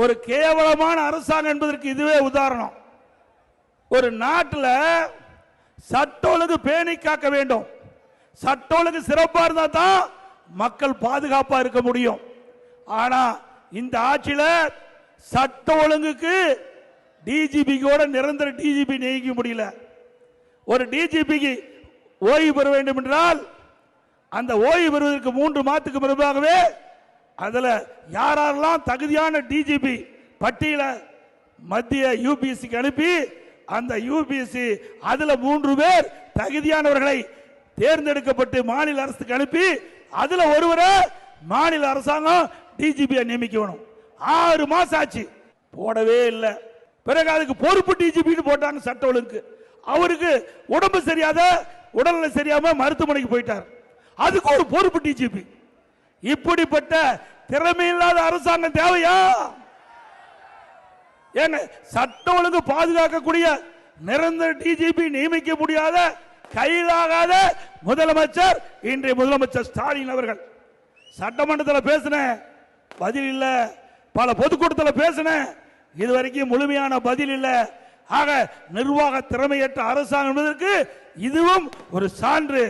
ஒரு கேவலமான அரசாங்கம் என்பதற்கு இதுவே உதாரணம். ஒரு நாட்டில் சட்ட ஒழுங்கு பேணி காக்க வேண்டும். சட்ட ஒழுங்கு சிறப்பா இருந்தா தான் மக்கள் பாதுகாப்பா இருக்க முடியும். ஆனா இந்த ஆட்சியில் சட்ட ஒழுங்குக்கு டிஜிபியோட நிரந்தர டிஜிபி நியமிக்க முடியல. ஒரு டிஜிபிக்கு ஓய்வு பெற வேண்டும் என்றால் அந்த ஓய்வு பெறுவதற்கு 3 மாதத்துக்கு முன்பாகவே அதில் யாரெல்லாம் தகுதியான டிஜிபி பட்டியல மத்திய யூபிஎஸ்சிக்கு அனுப்பி அந்த யூபிஎஸ்சி அதில் 3 பேர் தகுதியானவர்களை தேர்ந்தெடுக்கப்பட்டு மாநில அரசுக்கு அனுப்பி அதில் ஒருவரை மாநில அரசாங்கம் டிஜிபியை நியமிக்கணும். 6 மாசம் ஆச்சு, போடவே இல்லை. பிறகு அதுக்கு பொறுப்பு டிஜிபி போட்டாங்க சட்ட ஒழுங்கு. அவருக்கு உடம்பு சரியாத உடல்நிலை சரியாம மருத்துவமனைக்கு போயிட்டார். அதுக்கு ஒரு பொறுப்பு டிஜிபி. இப்படிப்பட்ட திறமையில்லாத அரசாங்கம் தேவையா? ஏங்க சட்ட ஒழுங்கு பாதுகாக்கக்கூடிய நிரந்தர டிஜிபி நியமிக்க முடியாத கையிலாகாத முதலமைச்சர் இன்றைய முதலமைச்சர் ஸ்டாலின் அவர்கள். சட்டமன்றத்தில் பேசின பதில் இல்ல, பல பொதுக்கூட்டத்தில் பேசின இதுவரைக்கும் முழுமையான பதில் இல்ல. ஆக நிர்வாக திறமையற்ற அரசாங்கம் என்பதற்கு இதுவும் ஒரு சான்று.